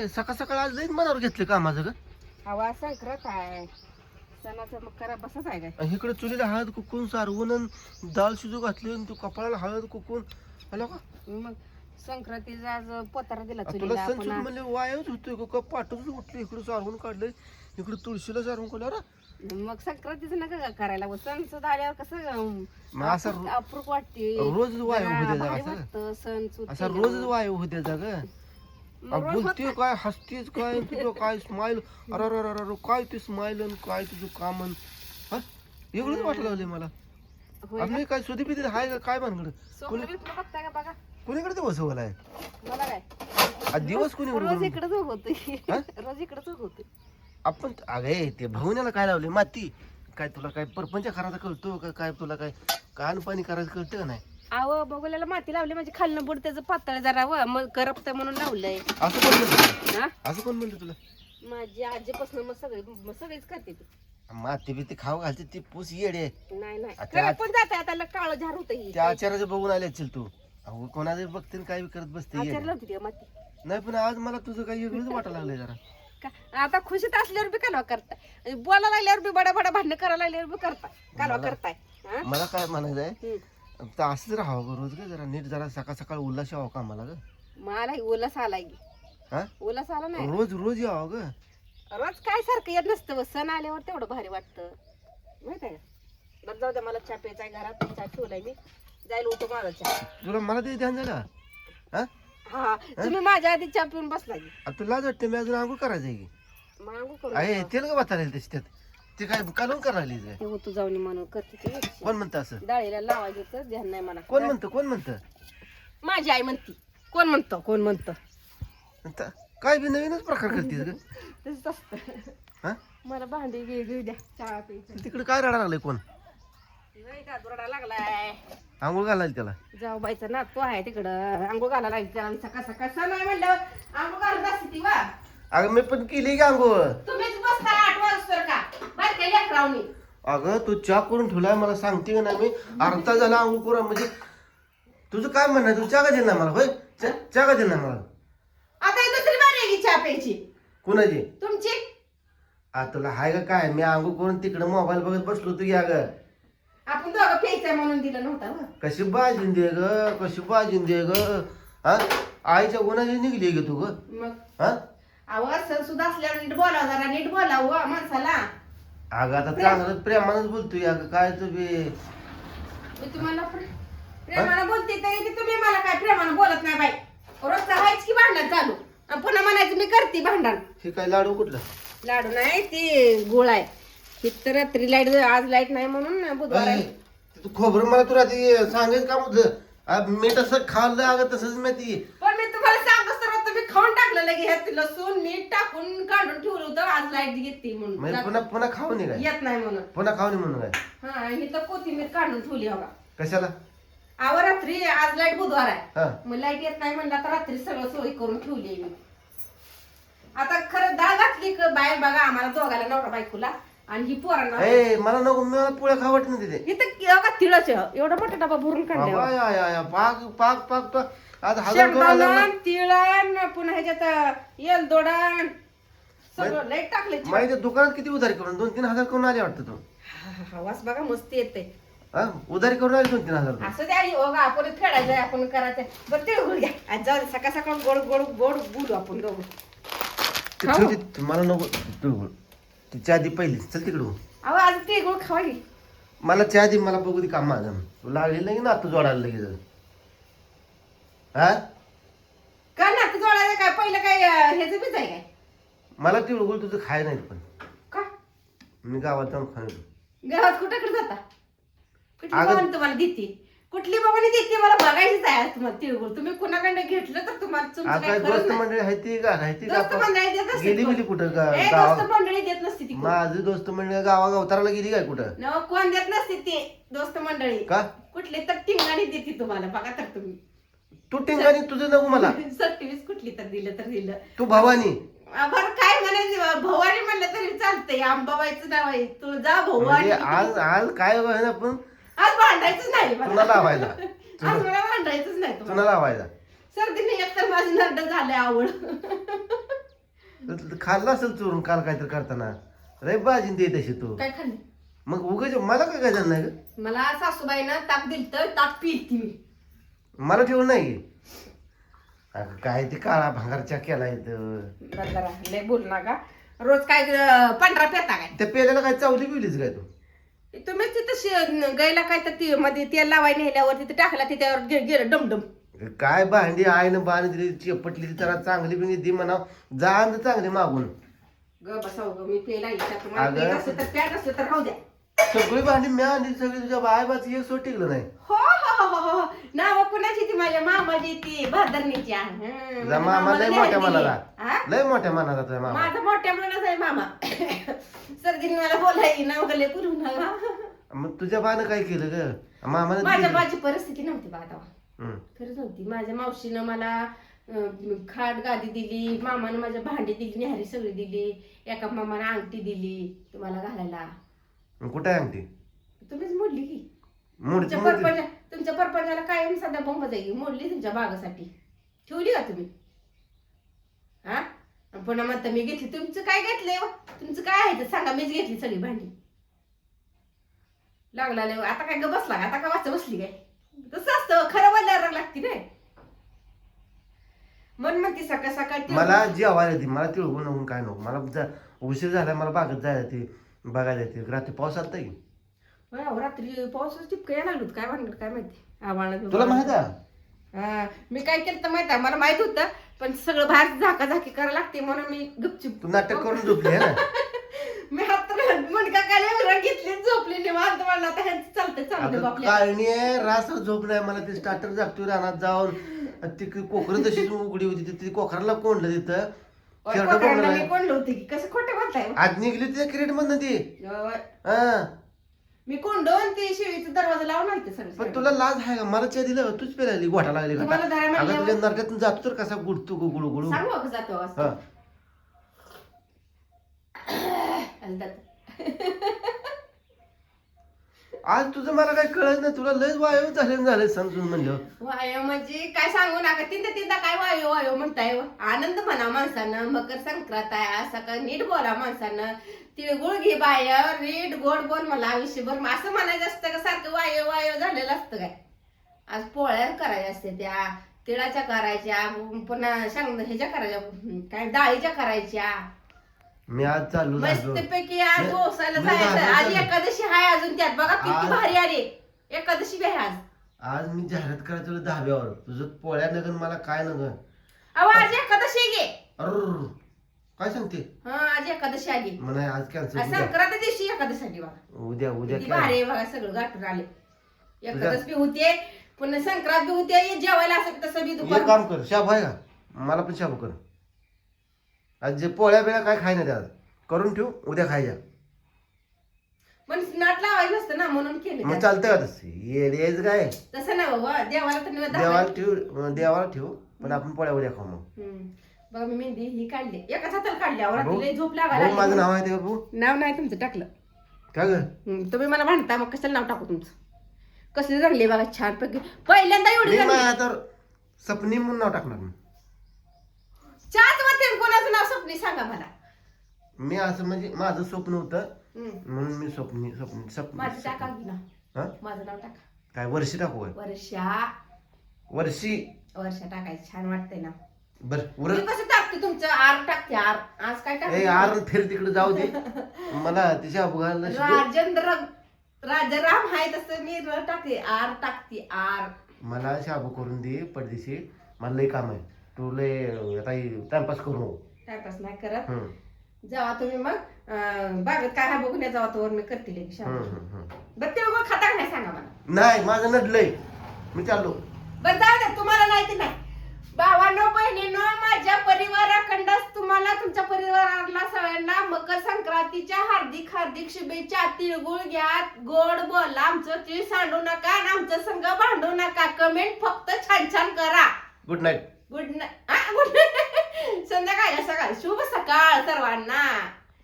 काय सकाळ सकाळ आज लईच मनावर घेतले कामाचं ग. हवा संक्रांत आहे सणाचं मग करा बसच आहे काय. इकडे चुलीला हळद कुकून सारवून अन डाळ शिजू घातली आणि तू कपाळाला हळद कुकून आला का. मग संक्रांतीचा आज पोतारा दिला तुला चुलीला सणसूद पुन्हा. म्हणले वायाच होतोय का पाठवून उठली इकडे सारवून काढलंय इकडे तुळशीला सारवून काढलं. मग संक्रांतीचं नका का करायला सण सुद्धा आल्यावर कसं मग असं अप्रूप वाटते रोज वाया जरा होते भारी जागा वाटतं सण सुद असा रोजच वाया होते जागा. मग रोज बोलते काय हसतेच काय तुझं काय स्माइल अरे काय ते स्माइल आणि काय तुझं काम हा एवढंच वाटायला लागले मला. होय आम्ही काय सुधी पिधी हाय का काय भानगड स्वप्न बिप्न बघताय का बघा. कोणीकडे ते बसवलाय मला काय आज दिवस रोज कोणी इकडेच होतोय रोज इकडेच होतोय. आपण अगे ते भाऊण्याला काय लावले माती काय तुला काय परपंच करायचा कळतो का काय तुला काय कान पाणी करायचं कळतं का नाही. आव बघूल्याला माती लावली म्हणजे खालनं बुड त्याचं पातळ जरा मग करपत म्हणून लावलंय. असं कोण म्हणतो हा असं कोण म्हणतो तुला. माझी आजीपासून मग सगळीच करते ती. माती बिती खाऊ घालते ती पूस येडे नाही नाही आता करप पण जाते आता काळ झार होत ही त्या आचार्याचं बघून आले असेल तू. अहो कोणाचं बघते काय करत बसते आचार येडे. लावते ती माती नाही पण आज मला तुझं काही वेगळंच वाटायला लागलंय जरा. का आता खुशीत असल्यावर बी कालवा करताय बोलायला लागल्यावर बी बडा बडा भांडणं करायला लागल्यावर बी करताय कालवा करताय. हा? मला काय म्हणायचं आहे हम्म. तर असंच राहावं ग रोज ग जरा नीट जरा सकाळ सकाळ उल्हास यावं का मला ग. मला उलस आलाय की हा उलस आला नाही रोज रोज यावं ग. रोज काय सारखं येत नसतं सण आल्यावर तेवढं भारी वाटतं माहित आहे का. बरं जाऊ द्या मला चहा प्यायचा आहे घरात चहा ठेवलाय मी जायला होतो माझा चहा. तुला मला ते ध्यान झालं हा हा तुम्ही माझ्या आधी चहा पिऊन बसला की आता तुला वाटतं मी अजून आंघोळ करायचं आहे की. मग अंघोळ करू आहे तेल का वाचायला त्याची त्यात ते काय काढून करायला ते होतो जाऊन म्हणून करते ते कोण म्हणतं असं डाळीला लावायचं तर ध्यान नाही मला. कोण म्हणतं माझी आई म्हणती कोण म्हणतं आता काय बी नवीनच प्रकार करतेस ग. तसंच असतं. हा मला भांडी घेऊ द्या चहा प्यायचं. तिकडे काय रडा लागलाय कोण दुरडा लागलाय आंघोळ घालायला त्याला. जाऊ बाईचा ना तो आहे तिकडं अंघोळ घालायला लागली त्याला सकाळ सकाळ सण आहे म्हणलं अंघोळ घालत असते ती वा. अगं मी पण केली की आंघोळ. तुम्हीच बसता 8 वाजता का बारक्या लेकरावनी. अगं तू चहा करून ठेवलाय मला सांगते का नाही मी अर्धा झाला आंघोळ करून म्हणजे तुझं काय म्हणणं आहे तू चहा का देणार मला होय चहा का देणार मला. आता ही दुसरी बारी आहे की चहा प्यायची कुणाची तुमची. तुला हाय का काय मी आंघोळ करून तिकडे मोबाईल बघत बसलो तू या ग. आपण दोघं प्यायचंय म्हणून दिलं नव्हतं हो. कशी बाजून दे ग कशी बाजून दे ग. हा आईच्या गुणाची निघली ग तू ग. मग हा आवाज सण सुद्धा असल्यावर नीट बोलावं जरा नीट बोलावं माणसाला. अगं आता चांगलं प्रेमानच बोलतोय अगं काय तुम्ही. मी तुम्हाला प्रेमानं बोलते तरी बी तुम्ही मला काय प्रेमानं बोलत नाही बाई. रोजचा व्हायच की भांडण चालू आणि पुन्हा म्हणायचं मी करते भांडण. हे काय लाडू कुठलं. लाडू नाही ते गोळ आहे. इथं रात्री लाईट आज लाईट नाही म्हणून बुधवार आहे. तू खोबरं मला तुला ते सांगायचं काम होतं मी तसं खाल्लं अगं तसंच मी ती. पण मी तुम्हाला सांगत तर तुम्ही खाऊन टाकलं लगे ह्यात लसूण मीठ टाकून काढून ठेवलं होतं आज लाईट येते म्हणजे म्हणून पुन्हा खाऊ नये काय येत नाही म्हणून. पुन्हा खाऊ नये म्हणून काय. हा आणि तर कोथिंबीर काढून ठेवली बघा. कशाला. आवा रात्री आज लाईट बुधवार आहे हा मग लाईट येत नाही म्हणलं तर रात्री सगळं सोय करून ठेवली मी. आता खरं डाळ घातली बाहेर बघा आम्हाला दोघाला नवरा बायकोला आणि ही पोरांना ए मला नको मला पोळ्या खाऊ वाटत नाही तिथे. इथं का तिळच एवढा मोठा डबा भरून काढला. पाक पाक पाक पाक आज शेंगदाणा तिळण पुन्हा ह्याच्यात येलदोडण सगळं लाईट टाकले. माहिती दुकानात किती उधारी करून 2-3 हजार करून आले वाटतं तू. आवाज बघा मस्त येते. उधारी करून आले 2-3 हजार. असं द्या बघा आपण खेळायचंय आपण करायचंय बरं तिळगुळ घ्या आज जाऊ दे, सकाळ सकाळ गोड गोड गोड बोलू आपण दोघं. मला नको तू चहा आधी पहिली चल तिकडं. अहो आज तिळगुळ खावा की. मला चहा आधी मला बघू दे काम माझं तू लागली नाही ना तू जोडायला लगेच. हा काय ना तू जोडायचं काय पहिलं काय ह्याचं बीच आहे काय. मला तिळगुळ तुझं खाय नाही पण का मी गावात जाऊन खाणार. गावात कुठं जाता कुठली बाबांनी तुम्हाला देते कुठली बाबांनी देते मला बघायचीच आहे आज तुम्हाला तिळगुळ. तुम्ही कुणाकडे घेतलं तर तुम्हाला तुमचं काय दोस्त खरंच नाही. मंडळी आहे ती का आहे ती दोस्त मंडळी देत नसते गेली कोण. बिली कुठं ए, गावा दोस्त मंडळी देत नसते ती कोण. माझी दोस्त मंडळी गावागावताराला गेली काय कुठं. न कोण देत नसते ते दोस्त मंडळी का कुठली तर टिंगाणी देते तुम्हाला बघा तर तुम्ही. तू टिंगानी तुझं नको मला. सर्टिफिकेट कुठली तर दिलं तू भवानी. बरं काय म्हणायचं भवानी म्हणलं तरी चालतंय आंबाबाईचं नाव आहे तुळजा भवानी. म्हणजे आज आज काय आहे ना पण आज भांडायचंच नाही मला. तुला लावायचा आज मला भांडायचंच नाही तुला तुम्हाला. लावायचा. सर्दीने एकतर माझी नरड झाले आवड. खाल्लं असेल चोरून काल काहीतरी करताना रे भाजी दे तशी तू काय खाल्लं मग उगाच मला काय जाणार नाही ग मला सासूबाईनं ताक दिलं तर ताक पिलती मी मला ठेवून नाही अगं काय ते काळा भांगारच्या केला इथं जरा लय बोल नका रोज काय पांढरा पेता काय त्या पेल्याला काय चावली बिवलीच काय तू तुम्ही तिथं गायला काय तर ती मध्ये तेल लावाय नेल्यावर तिथे टाकला तिच्यावर गेलं डमडम काय भांडी आईनं बाण दिली चिपटली जरा चांगली बिंगी दी म्हणा जाण चांगली मागून ग बसाव ग मी पेला अगं. असं तर प्याट असं तर राहू द्या सगळी भांडी मी आणली सगळी तुझ्या बायबाची एक सोड टिकलं नाही हो हो हो हो नाव कुणाची ती माझ्या मामाची ती भादरणीची तुझा मामा लय मोठ्या मनाला लय मोठ्या मनाला तुझ्या मामा माझा मोठ्या मनाचा आहे मामा सर्दीने मला बोलाय नाव गले पुरू नका मग तुझ्या बानं काय केलं ग मामाने माझ्या दिली. माझी परिस्थिती नव्हती बा आता हम्म. खरंच नव्हती माझ्या मावशीनं मला खाट गादी दिली मामानं माझ्या भांडी दिली न्याहारी सगळी दिली एका मामानं अंगठी दिली तुम्हाला घालायला मग कुठं आहे अंगठी तुम्हीच मोडली की मोडची तुमच्या परपंचाला कायम सध्या बॉम्ब जाईल मोडली तुमच्या बागासाठी ठेवली का तुम्ही हा आणि पुन्हा म्हणता मी घेतली तुमचं काय घेतलंय हो? तुमचं काय आहे ते सांगा मीच घेतली सगळी भांडी लागला लय आता काय ग बसला आता का वाचत बसली काय तसं असतं खरं बोलायला लागती नाही मन म्हणते सकाळ सकाळ मला जेवायला ती मला तिळगुण नको काय नको मला उशीर झाला मला बागत जायला ती बघायला ती रात्री पाऊस आलता की रात्री पावसाच टिपक यायला लागलो काय म्हणलं काय माहिती आव्हान तुला माहित आहे मी काय केलं तर माहित आहे मला माहित होतं पण सगळं बाहेर झाकाझाकी करायला लागते म्हणून मी गपचूप तू नाटक करून झोपली आहे ना मी हात मुंडका काय घेतली झोपली निवांत म्हणलं आता ह्यांचं चालतंय चालतं बापल्या काळणी आहे रासर झोप नाही मला ते स्टार्टर जागतोय रानात जाऊन ती कोकरं तशीच उघडी होती ती कोकराला कोंडलं तिथं शेरडं कोंडलं मी कोंडलं होते की कसं खोटं म्हणताय आज निघली त्या क्रिकेट मधनं ती हा मी कोंडून ते शेळीचा दरवाजा लावून आणते सगळं पण तुला लाज आहे का मला च्या दिलं तूच पेरायली गोठा लागली तुम्हाला धरायला अगं म्हणल्यावर- तुझ्या नरक्यातून जातो तर कसा गुडतो गुळू गुळू सांगू का जातो हा असं आज तुझं मला काही कळत नाही तुला लयच वायू झाले समजून म्हणलं वायो म्हणजे काय सांगू नका तिंदा काय वायो वायो म्हणताय आनंद म्हणा माणसानं मकर संक्रांत आहे असं का नीट बोला माणसानं तिळगुळ घे बाया नीट गोड बोल मला आयुष्यभर असं म्हणायचं असतं का सारखं वायो वायो झालेलं असतं काय आज पोळ्या करायच्या असते त्या तिळाच्या करायच्या पुन्हा सांग ह्याच्या करायच्या काय डाळीच्या करायच्या मी आज चालू झालो मस्तपैकी आज ओसायला जायचं आज एकादशी आहे अजून त्यात बघा किती भारी आले एकादशी बी आहे आज आज मी जाहिरात करायचं तुला दहाव्यावर तुझं पोळ्या नगन मला काय नग अहो आज एकादशी गे अर काय सांगते हा आज एकादशी आली म्हणा आज आज कॅन्सल संक्रांत दिवशी एकादशी आली बघा उद्या उद्या किती भारी आहे बघा सगळं गाठून आले एकादश बी होते पुन्हा संक्रांत बी होते जेवायला असं तसं बी एक दुपार काम कर शाबू आहे का मला पण शाबू कर आज जे पोळ्या बिळ्या काय खाय नाही आज करून ठेव उद्या खायच्या पण नाट लावायचं नसतं ना म्हणून केलं मग त्यात. चालतंय का तसं येड्याच काय तसं नाही बाबा देवाला तर निवेद देवाला ठेव पण आपण पोळ्या उद्या खाऊ मग बघा मी मेहंदी ही काढली एकाच हाताला काढली आवरा भाऊ, तिला झोप भाऊ, लागायला माझं लागली. नाव आहे ते का भाऊ नाव नाही तुमचं टाकलं काय ग तुम्ही मला म्हणता मग कशाला नाव टाकू तुमचं कसले रंगले बघा छान पैकी पहिल्यांदा एवढी मी रंगली. माझ्या तर सपनी म्हणून नाव टाकणार मी. चाच वाटेल कोणाचं नाव स्वप्नी सांगा मला मी असं म्हणजे माझं स्वप्न होतं म्हणून मी माझं टाका स्वप्न की ना हा माझं नाव टाका काय वर्षी टाकू काय वर्षा वर्षी टाकायचं छान वाटतंय ना बर मी कसं टाकते तुमचं आर टाकते आर आज काय ए टाकते आर फिर तिकडे जाऊ दे मला तिच्या अपघातला राजेंद्र राजाराम आहे तसं मी र टाकते आर टाकते आर मला शाबू करून दे पडदिशी मला लय काम आहे तू लय आता टाइमपास करू नको टाइमपास नाही करत हम्म, जेव्हा तुम्ही मग बागेत काय हा बघून जेव्हा तोवर मी करते लगेच हम्म, शाबू. हम्म, हम्म. बरं ते बघ खाता का नाही सांगा मला नाही माझं नडलंय मी चाललो बरं जाऊ दे तुम्हाला नाही ते नाही भावांनो बहिणींनो माझ्या परिवाराकडं तुम्हाला तुमच्या परिवाराला सगळ्यांना मकर संक्रांतीच्या हार्दिक हार्दिक शुभेच्छा तिळगुळ घ्या गोड बोला आमचं तीळ सांडू नका आणि आमचं संग भांडू नका कमेंट फक्त छान छान करा गुड नाईट गुड नाईट संध्याकाळी सकाळ शुभ सकाळ सर्वांना